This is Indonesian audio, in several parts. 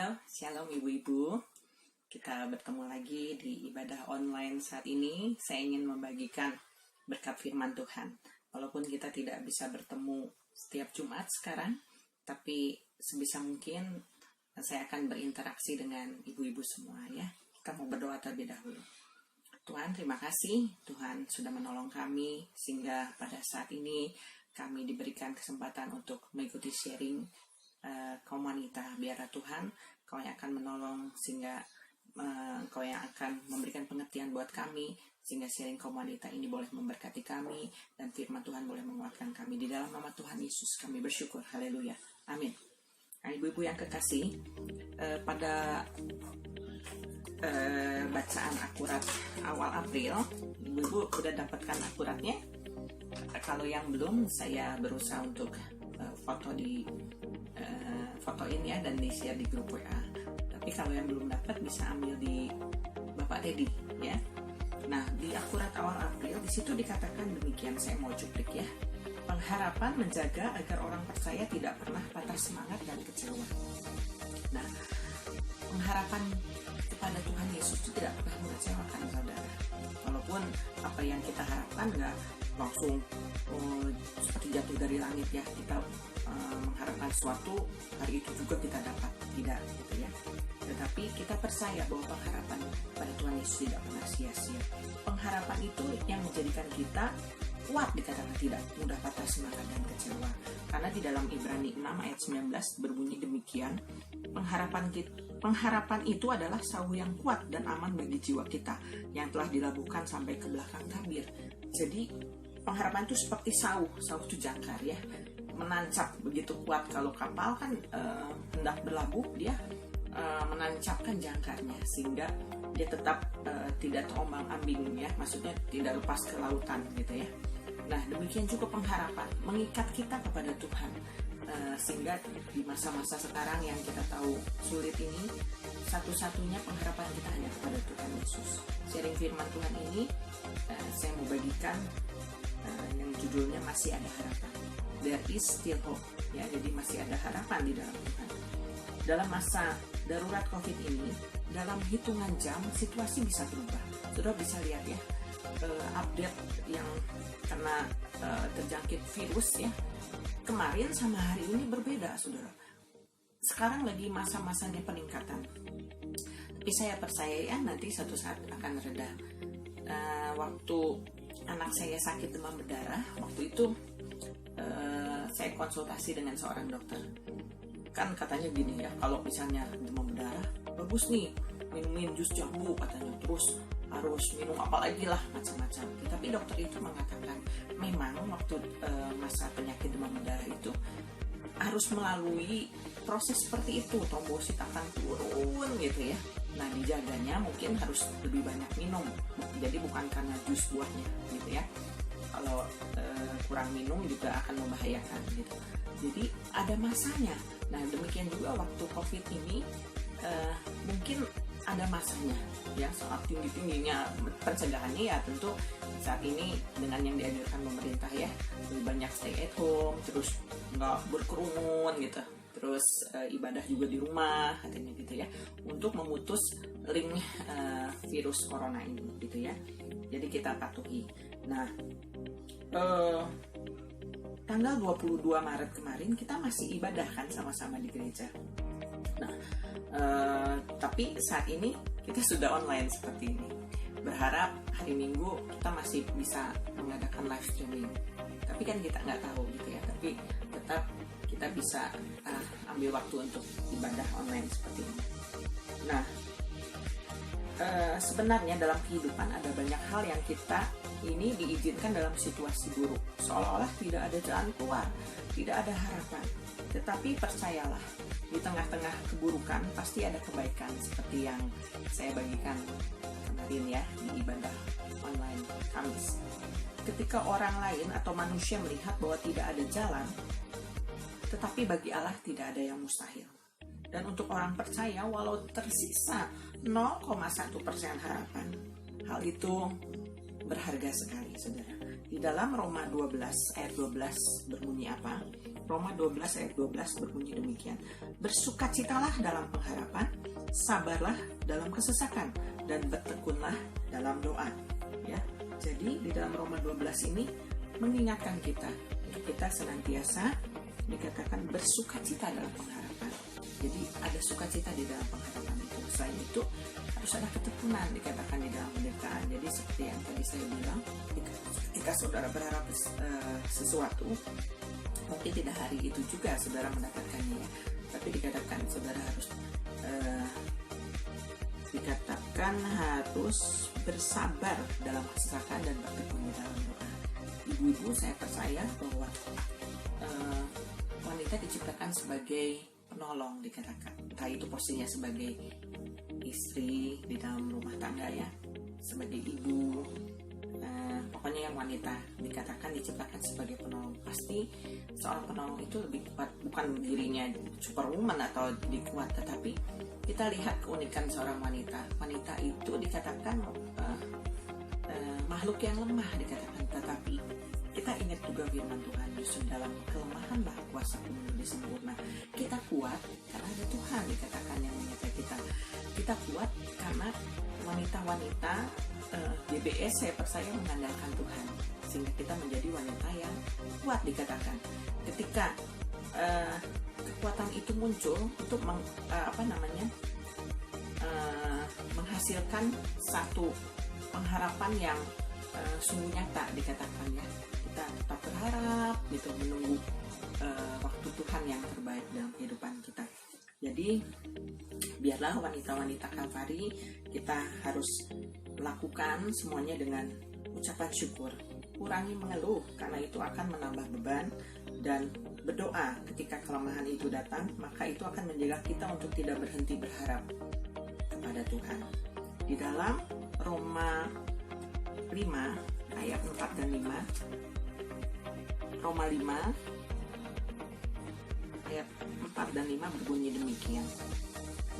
Halo, shalom ibu-ibu. Kita bertemu lagi di ibadah online saat ini. Saya ingin membagikan berkat firman Tuhan. Walaupun kita tidak bisa bertemu setiap Jumat sekarang, tapi sebisa mungkin saya akan berinteraksi dengan ibu-ibu semua ya. Kita mau berdoa terlebih dahulu. Tuhan, terima kasih. Tuhan sudah menolong kami sehingga pada saat ini kami diberikan kesempatan untuk mengikuti sharing komunitas. Biarlah Tuhan Kau yang akan menolong sehingga Kau yang akan memberikan pengertian buat kami sehingga sharing komunitas ini boleh memberkati kami dan firman Tuhan boleh menguatkan kami. Di dalam nama Tuhan Yesus kami bersyukur. Haleluya. Amin. Nah, ibu-ibu yang kekasih, pada bacaan akurat awal April, ibu-ibu sudah dapatkan akuratnya. Kalau yang belum, saya berusaha untuk fotoin ya dan di-share di grup WA. Tapi kalau yang belum dapat bisa ambil di Bapak Dedi ya. Nah, di akurat awal April di situ dikatakan demikian, saya mau cuplik ya. Pengharapan menjaga agar orang percaya tidak pernah patah semangat dan kecewa. Nah, pengharapan kepada Tuhan Yesus itu tidak pernah mengecewakan saudara. Walaupun apa yang kita harapkan nggak langsung seperti jatuh dari langit ya, kita mengharapkan sesuatu hari itu juga kita dapat, tidak gitu ya. Tetapi kita percaya bahwa pengharapan pada Tuhan Yesus tidak pernah sia-sia. Pengharapan itu yang menjadikan kita kuat dikatakan tidak mudah patah semangat dan kecewa. Karena di dalam Ibrani 6 ayat 19 berbunyi demikian, pengharapan itu adalah sauh yang kuat dan aman bagi jiwa kita yang telah dilabuhkan sampai ke belakang tabir. Jadi pengharapan itu seperti sauh itu jangkar ya, menancap begitu kuat. Kalau kapal kan hendak berlabuh, dia menancapkan jangkarnya sehingga dia tetap tidak terombang-ambing ya, maksudnya tidak lepas ke lautan gitu ya. Nah, demikian juga pengharapan mengikat kita kepada Tuhan, sehingga di masa-masa sekarang yang kita tahu sulit ini, satu-satunya pengharapan kita hanya kepada Tuhan Yesus. Sharing firman Tuhan ini saya mau bagikan yang judulnya masih ada harapan. There is still hope ya, jadi masih ada harapan di dalam Tuhan. Dalam masa darurat COVID ini, dalam hitungan jam situasi bisa berubah. Sudah bisa lihat ya, update yang kena terjangkit virus ya, kemarin sama hari ini berbeda saudara. Sekarang lagi masa-masanya peningkatan, tapi saya percaya ya nanti suatu saat akan reda. Waktu anak saya sakit demam berdarah, waktu itu saya konsultasi dengan seorang dokter. Kan katanya gini ya, kalau misalnya demam berdarah bagus nih minumin jus jambu katanya, terus harus minum apa lagi lah macam-macam. Tapi dokter itu mengatakan memang waktu masa penyakit demam berdarah itu harus melalui proses seperti itu, trombosit akan turun gitu ya. Nah, dijaganya mungkin harus lebih banyak minum, jadi bukan karena jus buahnya gitu ya. Kalau kurang minum juga akan membahayakan gitu. Jadi ada masanya. Nah, demikian juga waktu COVID ini mungkin ada masanya ya, soal tinggi-tingginya pencegahannya ya tentu saat ini dengan yang dianjurkan pemerintah ya, lebih banyak stay at home, terus nggak berkerumun gitu, terus ibadah juga di rumah katanya gitu ya, untuk memutus link virus corona ini gitu ya. Jadi kita patuhi. Nah, tanggal 22 Maret kemarin kita masih ibadah kan sama-sama di gereja. Nah, tapi saat ini kita sudah online seperti ini. Berharap hari Minggu kita masih bisa mengadakan live streaming. Tapi kan kita nggak tahu gitu ya. Tapi tetap kita bisa ambil waktu untuk ibadah online seperti ini. Nah, sebenarnya dalam kehidupan ada banyak hal yang kita ini diizinkan dalam situasi buruk, seolah-olah tidak ada jalan keluar, tidak ada harapan. Tetapi percayalah, di tengah-tengah keburukan pasti ada kebaikan, seperti yang saya bagikan kemarin ya di ibadah online Kamis. Ketika orang lain atau manusia melihat bahwa tidak ada jalan, tetapi bagi Allah tidak ada yang mustahil. Dan untuk orang percaya, walau tersisa 0,1% harapan, hal itu berharga sekali saudara. Di dalam Roma 12 ayat 12 berbunyi apa? Roma 12 ayat 12 berbunyi demikian. Bersukacitalah dalam pengharapan, sabarlah dalam kesesakan, dan bertekunlah dalam doa. Ya, jadi di dalam Roma 12 ini mengingatkan kita untuk kita senantiasa dikatakan bersukacita dalam pengharapan. Jadi ada sukacita di dalam pengharapan itu. Selain itu harus ada ketekunan dikatakan di dalam penderitaan. Jadi seperti yang tadi saya bilang, ketika saudara berharap sesuatu, mungkin tidak hari itu juga saudara mendapatkannya ya, tapi dikatakan saudara harus bersabar dalam kesesakan dan bertekun di dalam doa. Ibu-ibu, saya percaya bahwa wanita diciptakan sebagai penolong dikatakan, entah itu posisinya sebagai istri di dalam rumah tangga ya, sebagai ibu, pokoknya yang wanita dikatakan diciptakan sebagai penolong. Pasti seorang penolong itu lebih kuat, bukan dirinya superwoman atau lebih kuat, tetapi kita lihat keunikan seorang wanita. Wanita itu dikatakan makhluk yang lemah dikatakan, tetapi kita ingat juga firman Tuhan, justru dalam kelemahanlah kuasa menjadi sempurna. Kita kuat karena ada Tuhan dikatakan yang menyertai kita. Kita kuat karena wanita-wanita GBS saya percaya mengandalkan Tuhan, sehingga kita menjadi wanita yang kuat dikatakan. Ketika kekuatan itu muncul untuk menghasilkan satu pengharapan yang sungguh nyata dikatakan ya. Kita tetap berharap gitu, menunggu waktu Tuhan yang terbaik dalam kehidupan kita. Jadi biarlah wanita-wanita Kalvari, kita harus lakukan semuanya dengan ucapan syukur. Kurangi mengeluh, karena itu akan menambah beban, dan berdoa ketika kelemahan itu datang, maka itu akan menjaga kita untuk tidak berhenti berharap kepada Tuhan. Di dalam Roma 5 ayat 4 dan 5, Roma 5 ayat 4 dan 5 berbunyi demikian.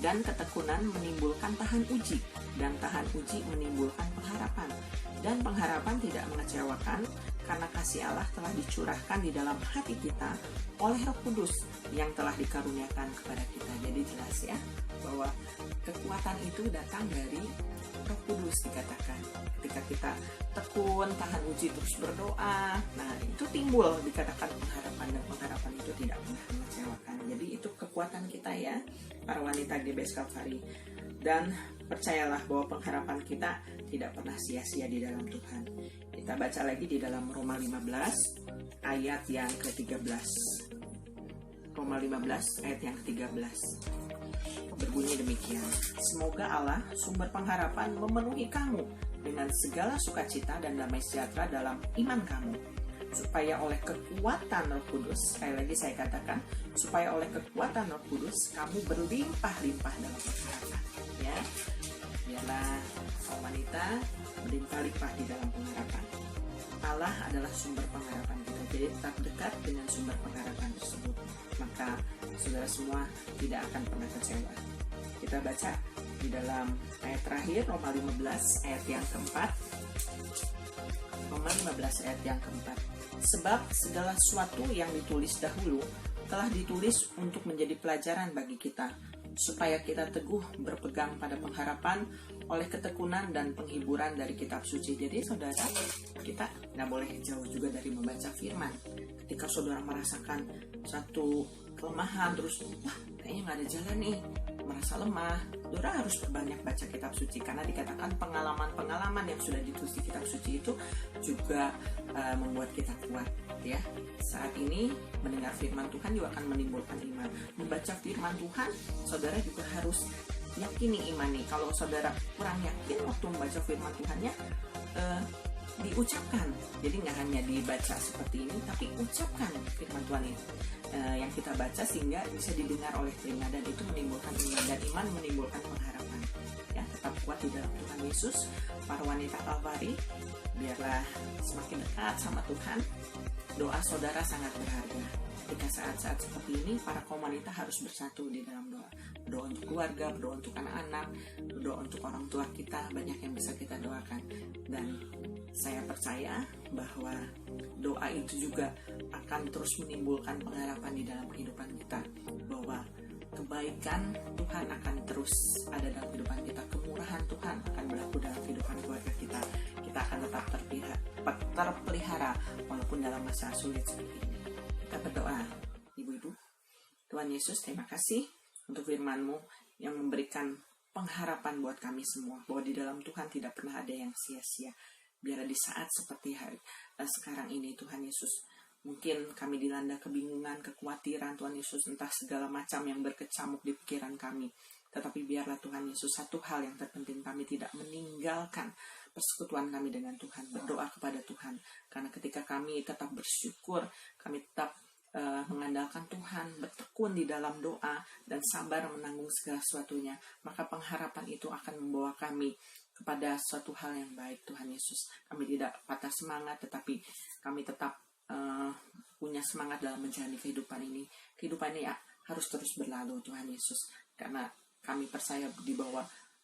Dan ketekunan menimbulkan tahan uji, dan tahan uji menimbulkan pengharapan. Dan pengharapan tidak mengecewakan, karena kasih Allah telah dicurahkan di dalam hati kita oleh Roh Kudus yang telah dikaruniakan kepada kita. Jadi jelas ya, bahwa kekuatan itu datang dari Roh Kudus dikatakan. Ketika kita tekun, tahan uji, terus berdoa, nah itu timbul dikatakan pengharapan, dan pengharapan itu tidak pernah mengecewakan. Jadi itu kekuatan kita ya, para wanita GBS Kalvari. Dan percayalah bahwa pengharapan kita tidak pernah sia-sia di dalam Tuhan. Kita baca lagi di dalam Roma 15 ayat yang ke-13. Roma 15 ayat yang ke-13 berbunyi demikian. Semoga Allah sumber pengharapan memenuhi kamu dengan segala sukacita dan damai sejahtera dalam iman kamu, supaya oleh kekuatan Roh Kudus, sekali lagi saya katakan, supaya oleh kekuatan Roh Kudus kamu berlimpah-limpah dalam pengharapan ya. Biarlah kaum wanita berlimpah-limpah di dalam pengharapan. Allah adalah sumber pengharapan kita, jadi tetap dekat dengan sumber pengharapan tersebut, maka saudara semua tidak akan pernah kecewa. Kita baca di dalam ayat terakhir, Roma 15 ayat yang keempat. Roma 15 ayat yang keempat. Sebab segala sesuatu yang ditulis dahulu telah ditulis untuk menjadi pelajaran bagi kita, supaya kita teguh berpegang pada pengharapan oleh ketekunan dan penghiburan dari kitab suci. Jadi saudara, kita nggak boleh jauh juga dari membaca firman. Ketika saudara merasakan satu kelemahan, terus wah kayaknya nggak ada jalan nih, merasa lemah, saudara harus berbanyak baca kitab suci, karena dikatakan pengalaman-pengalaman yang sudah ditulis di kitab suci itu juga membuat kita kuat ya. Saat ini mendengar firman Tuhan juga akan menimbulkan iman. Membaca firman Tuhan, saudara juga harus yakini iman nih. Kalau saudara kurang yakin waktu membaca firman Tuhannya, diucapkan. Jadi nggak hanya dibaca seperti ini, tapi ucapkan firman Tuhan itu yang kita baca, sehingga bisa didengar oleh telinga, dan itu menimbulkan iman, dan iman menimbulkan pengharapan ya. Tetap kuat di dalam Tuhan Yesus. Para wanita Kalvari, biarlah semakin dekat sama Tuhan. Doa saudara sangat berharga. Ketika saat-saat seperti ini, para kaum wanita harus bersatu di dalam doa. Berdoa untuk keluarga, berdoa untuk anak-anak, berdoa untuk orang tua kita. Banyak yang bisa kita doakan. Dan Saya percaya bahwa doa itu juga akan terus menimbulkan pengharapan di dalam kehidupan kita, bahwa kebaikan Tuhan akan terus ada dalam kehidupan kita, kemurahan Tuhan akan berlaku dalam kehidupan keluarga kita. Kita akan tetap terpelihara walaupun dalam masa sulit seperti ini. Kita berdoa. Ibu-ibu, Tuhan Yesus, terima kasih untuk firman-Mu yang memberikan pengharapan buat kami semua, bahwa di dalam Tuhan tidak pernah ada yang sia-sia. Biar di saat seperti sekarang ini, Tuhan Yesus, mungkin kami dilanda kebingungan, kekhawatiran, Tuhan Yesus, entah segala macam yang berkecamuk di pikiran kami. Tetapi biarlah Tuhan Yesus, satu hal yang terpenting, kami tidak meninggalkan persekutuan kami dengan Tuhan, berdoa kepada Tuhan. Karena ketika kami tetap bersyukur, kami tetap mengandalkan Tuhan, bertekun di dalam doa, dan sabar menanggung segala sesuatunya, maka pengharapan itu akan membawa kami kepada suatu hal yang baik, Tuhan Yesus. Kami tidak patah semangat, tetapi kami tetap punya semangat dalam menjalani kehidupan ini. Kehidupan ini harus terus berlalu, Tuhan Yesus, karena kami percaya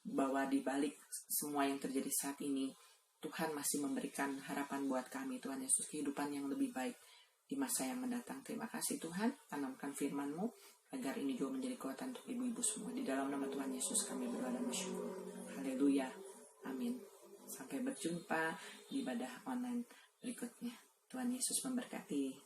bahwa di balik semua yang terjadi saat ini, Tuhan masih memberikan harapan buat kami, Tuhan Yesus, kehidupan yang lebih baik di masa yang mendatang. Terima kasih Tuhan, tanamkan firman-Mu agar ini juga menjadi kekuatan untuk ibu-ibu semua. Di dalam nama Tuhan Yesus kami berdoa dan bersyukur. Haleluya, amin. Sampai berjumpa di ibadah online berikutnya. Tuhan Yesus memberkati.